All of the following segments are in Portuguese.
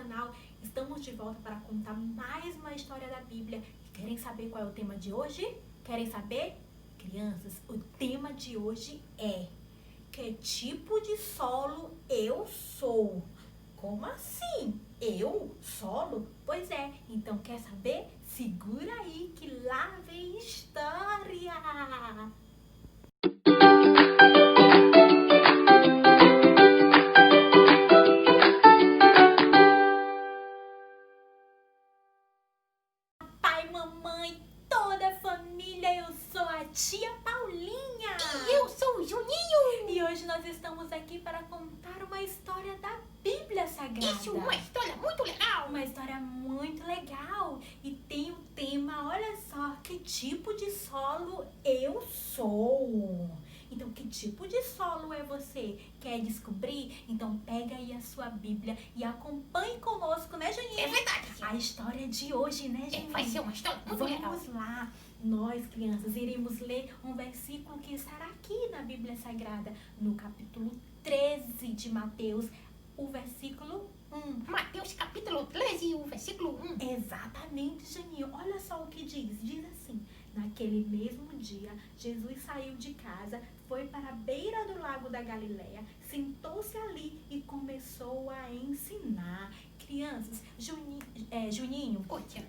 canal. Estamos de volta para contar mais uma história da Bíblia. Querem saber qual é o tema de hoje? Querem saber? Crianças, o tema de hoje é: que tipo de solo eu sou? Como assim? Eu? Solo? Pois é, então quer saber? Segura aí que lá vem história! Pai, mamãe, toda a família, eu sou a tia Paulinha! E eu sou o Juninho! E hoje nós estamos aqui para contar uma história da Bíblia Sagrada. Isso, uma história muito legal! Uma história muito legal. E tem o tema, olha só, que tipo de solo eu sou? Então, que tipo de solo é você? Quer descobrir? Então, pega aí a sua Bíblia e acompanhe conosco, né, Juninho? É verdade! A história de hoje, né, Juninho? Vai ser uma história muito legal! Vamos lá. Nós, crianças, iremos ler um versículo que estará aqui na Bíblia Sagrada, no capítulo 13 de Mateus, o versículo 1. Mateus capítulo 13, o versículo 1. Exatamente, Janinho. Olha só o que diz. Diz assim: naquele mesmo dia, Jesus saiu de casa, foi para a beira do lago da Galileia, sentou-se ali e começou a ensinar. Crianças, Juninho, Oi, tia.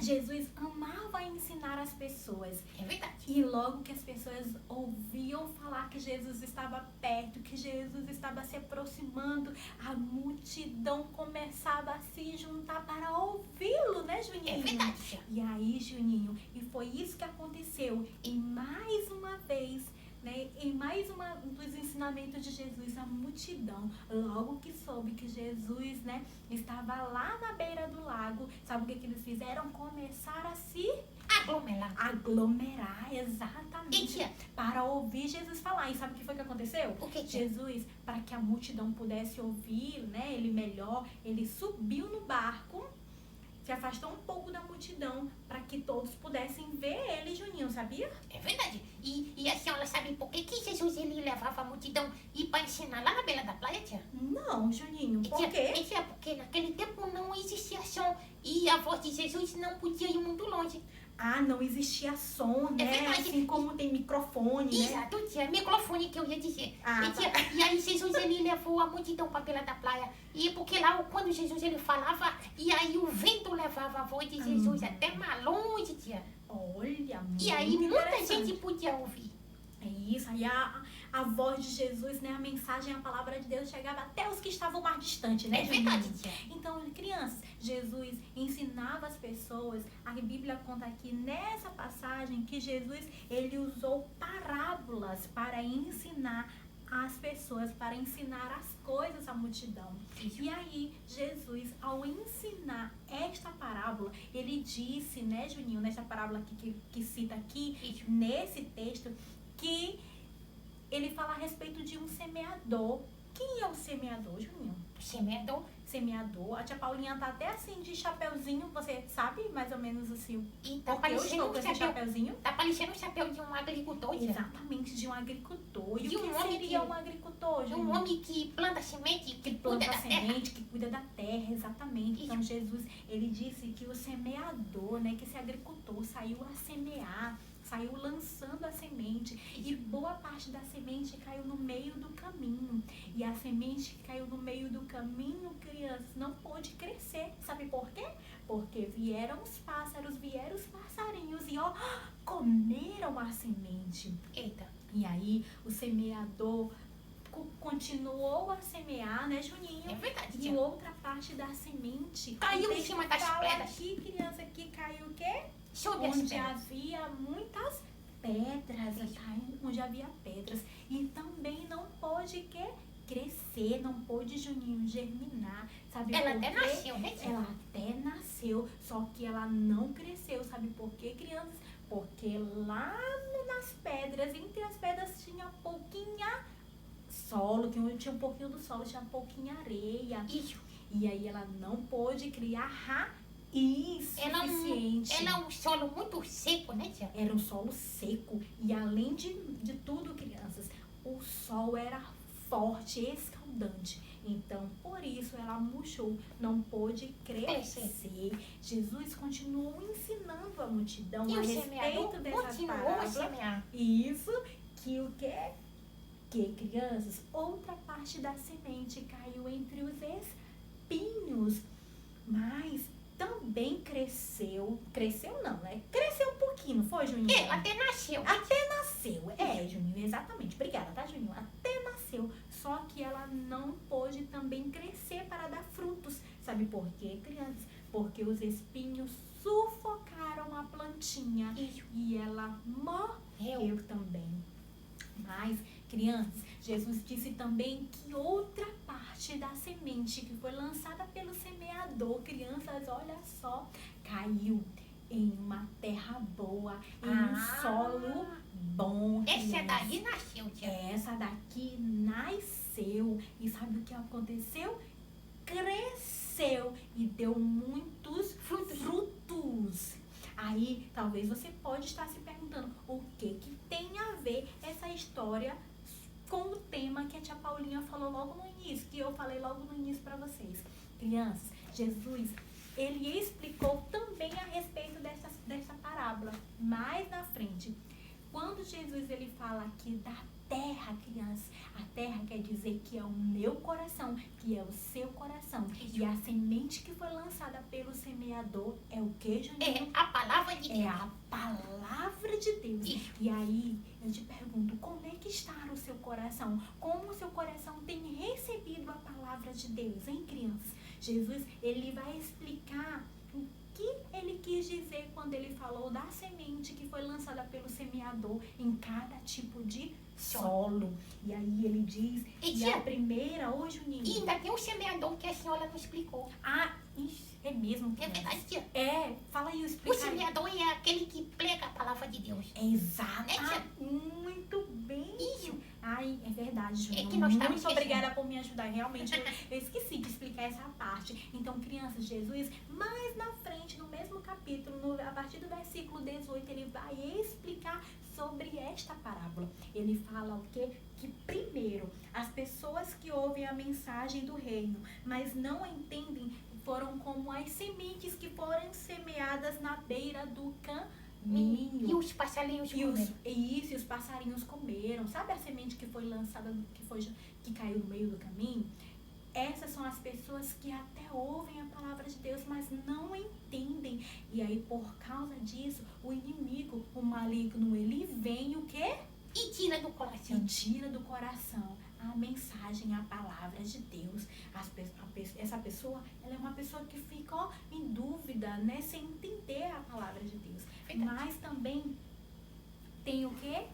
Jesus amava ensinar as pessoas. É verdade. E logo que as pessoas ouviam falar que Jesus estava perto, que Jesus estava se aproximando, a multidão começava a se juntar para ouvi-lo, né, Juninho? É verdade, tia. E aí, Juninho, e foi isso que aconteceu. E mais uma vez, né, em mais uma dos ensinamentos de Jesus, a multidão, logo que soube que Jesus, né, estava lá na beira do lago, sabe o que eles fizeram? Começar a se aglomerar, exatamente, E tia? para ouvir Jesus falar. E sabe o que foi que aconteceu? O que, tia? Jesus, para que a multidão pudesse ouvir, né, ele melhor, ele subiu no barco, se afastou um pouco da multidão para que todos pudessem ver ele, Juninho, sabia? É verdade. E a senhora sabe por que Jesus ele levava a multidão e para ensinar lá na beira da praia, tia? Não, Juninho, E por tia, quê? e tia, porque naquele tempo não existia som e a voz de Jesus não podia ir muito longe. Ah, não existia som, né? verdade. Assim como tem microfone, né? Exato, tia. Microfone que eu ia dizer. Ah, E, tia, e aí Jesus ele levou a multidão para beira da praia. E porque lá quando Jesus ele falava, e aí o vento levava a voz de Jesus até mais longe, tia. Olha, muito E aí muita interessante. gente podia ouvir. É isso, aí a voz de Jesus, né? A mensagem, a palavra de Deus chegava até os que estavam mais distantes, né? É verdade, Juninho? tia. Então, crianças, Jesus ensinava as pessoas. A Bíblia conta aqui nessa passagem que Jesus, ele usou parábolas para ensinar as pessoas, para ensinar as coisas à multidão. E aí, Jesus, ao ensinar esta parábola, ele disse, né, Juninho, nessa parábola que cita aqui, Isso. nesse texto, que ele fala a respeito de um semeador. Quem é o semeador, Juninho? Semeador. Semeador. A tia Paulinha tá até assim de chapeuzinho, você sabe mais ou menos assim E tá por que eu parecendo estou um com esse chapéu. chapeuzinho? Tá parecendo um chapéu de um agricultor, tia. Exatamente, de um agricultor. E De o que um homem seria que- um agricultor, De Juninho? um homem que planta semente, Que cuida planta da a terra. semente, que cuida da terra, exatamente. Então Jesus, ele disse que o semeador, né, que esse agricultor saiu a semear, saiu lançando a semente, e boa parte da semente caiu no meio do caminho. E a semente que caiu no meio do caminho, crianças, não pôde crescer. Sabe por quê? Porque vieram os pássaros, vieram os passarinhos e ó, comeram a semente. Eita. E aí o semeador continuou a semear, né, Juninho? É verdade, E tia. outra parte da semente Caiu o em texto cima das fala pedras. aqui, criança, que caiu o quê? Sob as Onde pedras. havia muitas pedras, onde havia pedras. E também não pôde crescer, não pôde, Juninho, germinar. Sabe Ela por até quê? nasceu, né, tia? Ela até nasceu, só que ela não cresceu. Sabe por quê, crianças? Porque lá nas pedras, entre as pedras tinha pouquinha solo, tinha um pouquinho do solo, tinha pouquinha areia. Isso. E aí ela não pôde criar raiz Ela suficiente. é um solo muito seco, né, tia? Era um solo seco. E além de tudo, crianças, o sol era forte, escaldante. Então, por isso ela murchou, não pôde crescer. Jesus continuou ensinando a multidão E a o semeador respeito dessa continuou a parábola. semear. Isso, que o quê? Que, crianças, outra parte da semente caiu entre os espinhos, mas também cresceu não, né? Cresceu um pouquinho, foi, Juninho? Até nasceu. Até nasceu, Juninho, exatamente. Obrigada, tá, Juninho? Até nasceu, só que ela não pôde também crescer para dar frutos. Sabe por quê, crianças? Porque os espinhos sufocaram a plantinha e ela morreu também. Mas, crianças, Jesus disse também que outra parte da semente que foi lançada pelo semeador, crianças, olha só, caiu em uma terra boa, em um solo bom. Essa daí nasceu, tia. Essa daqui nasceu. E sabe o que aconteceu? Cresceu e deu muitos frutos. Aí, talvez você pode estar se perguntando o que tem a ver essa história com o tema que a tia Paulinha falou logo no início, que eu falei logo no início para vocês. Crianças, Jesus, ele explicou também a respeito dessa parábola mais na frente. Quando Jesus ele fala aqui da terra, criança, a terra quer dizer que é o meu coração, que é o seu coração. E a semente que foi lançada pelo semeador é o que, Juninho? É a palavra de Deus. É a palavra de Deus. E aí, eu te pergunto, como é que está o seu coração? Como o seu coração tem recebido a palavra de Deus, hein, crianças? Jesus, ele vai explicar o que ele quis dizer quando ele falou da semente que foi lançada pelo semeador em cada tipo de solo. E aí ele diz que a primeira, Juninho. E ainda tem um semeador que a senhora não explicou. É mesmo? É verdade, tia. Fala aí, O semeador é aquele que prega a palavra de Deus. Exato. Muito bem. Isso. É verdade, Juninho. Que nós Muito obrigada por me ajudar. Realmente, eu esqueci de explicar essa parte. Então, crianças, Jesus, mais na frente, no mesmo capítulo, a partir do versículo 18, ele vai explicar sobre esta parábola. Ele fala o quê? Que primeiro, as pessoas que ouvem a mensagem do reino, mas não entendem, foram como as sementes que foram semeadas na beira do caminho. E os passarinhos comeram. E os passarinhos comeram. Sabe a semente que foi lançada, que caiu no meio do caminho? Essas são as pessoas que até ouvem a palavra de Deus, mas não entendem. E aí, por causa disso, o inimigo, o maligno, ele vem o quê? E tira do coração. E tira do coração a mensagem, a palavra de Deus. Essa pessoa, ela é uma pessoa que fica em dúvida, né? Sem entender a palavra de Deus. Mas também tem o quê?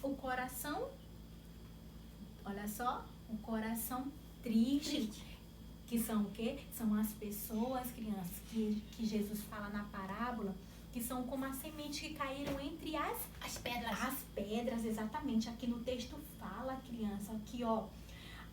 O coração, olha só, o coração triste. Que são o quê? São as pessoas, crianças, que Jesus fala na parábola, que são como a semente que caíram entre as pedras. As pedras, exatamente. Aqui no texto fala, criança, aqui ó,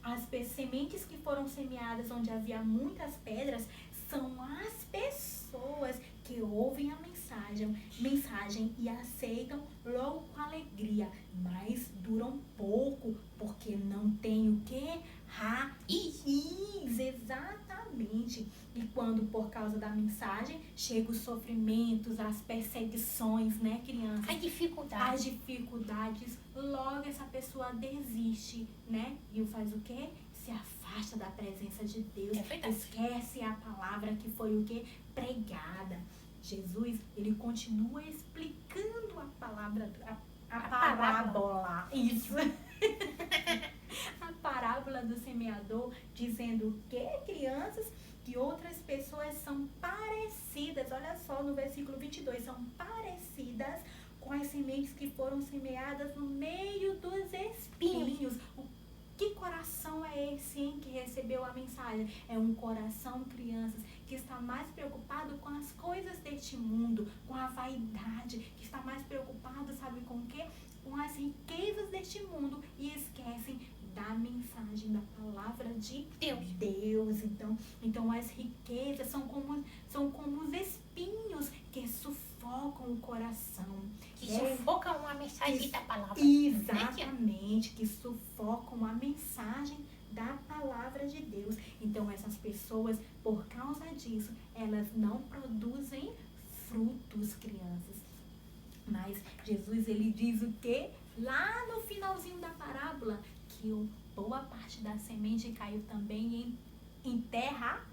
as sementes que foram semeadas onde havia muitas pedras são as pessoas que ouvem a mensagem e aceitam logo com alegria, mas duram pouco, porque não tem o quê? Raiz, exatamente. E quando por causa da mensagem chegam os sofrimentos, as perseguições, né, criança? As dificuldades, logo essa pessoa desiste, né? E faz o quê? Se afasta da presença de Deus, esquece a palavra que foi o quê? Pregada. Jesus, ele continua explicando a parábola. Isso. A parábola do semeador, dizendo que, crianças, que outras pessoas são parecidas, olha só no versículo 22, são parecidas com as sementes que foram semeadas no meio dos espinhos. Que coração é esse, hein, que recebeu a mensagem? É um coração, crianças, que está mais preocupado com as coisas deste mundo, com a vaidade, que está mais preocupado, sabe com o quê? Com as riquezas deste mundo e esquecem da mensagem, da palavra de Deus. Então as riquezas são como os espinhos que sufocam o coração. Que sufocam a mensagem da palavra. Exatamente. semente, que sufocam a mensagem da palavra de Deus. Então essas pessoas, por causa disso, elas não produzem frutos, crianças. Mas Jesus, ele diz o quê? Lá no finalzinho da parábola, que boa parte da semente caiu também em terra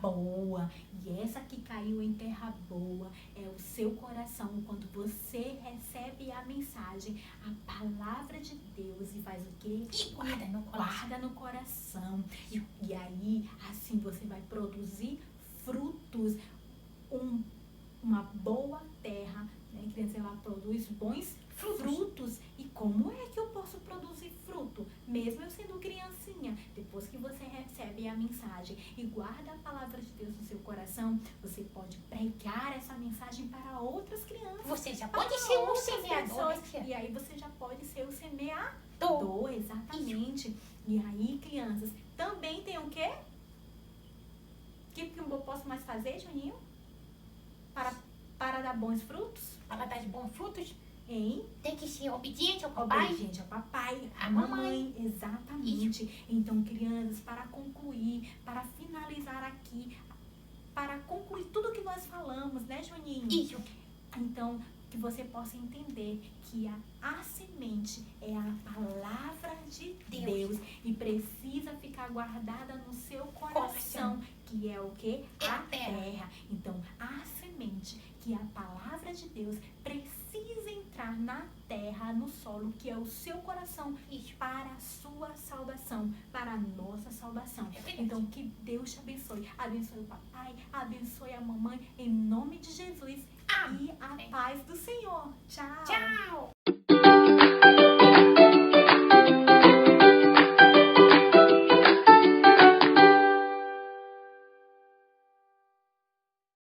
boa. E essa que caiu em terra boa é o seu coração. Quando você recebe a mensagem, a palavra de Deus, e faz o quê? E guarda no coração. E aí, assim você vai produzir frutos. Uma boa terra, né? A criança, ela produz bons frutos. E como é que eu posso produzir fruto? Mesmo eu sendo criancinha, depois que você recebe a mensagem e guarda a palavra de Deus no seu coração, você pode pregar essa mensagem para outras crianças. Você já pode ser um semeador, né, tia? E aí você já pode ser o semeador, exatamente. E aí, crianças, também tem o quê? O que eu posso mais fazer, Juninho? Para dar bons frutos? Para dar bons frutos, Hein? tem que ser obediente ao papai. Obediente ao papai, A à mamãe. Exatamente. Então, crianças, para concluir, para finalizar aqui, para concluir tudo que nós falamos, né, Juninho? Isso. Então, que você possa entender que a semente é a palavra de Deus e precisa ficar guardada no seu coração, que é o quê? É a terra. Então, a semente, que é a palavra de Deus, precisa entrar na terra, no solo, que é o seu coração, para a sua salvação, para a nossa salvação. Então, que Deus te abençoe. Abençoe o papai, abençoe a mamãe, em nome de Jesus. E a paz do Senhor. Tchau. Tchau.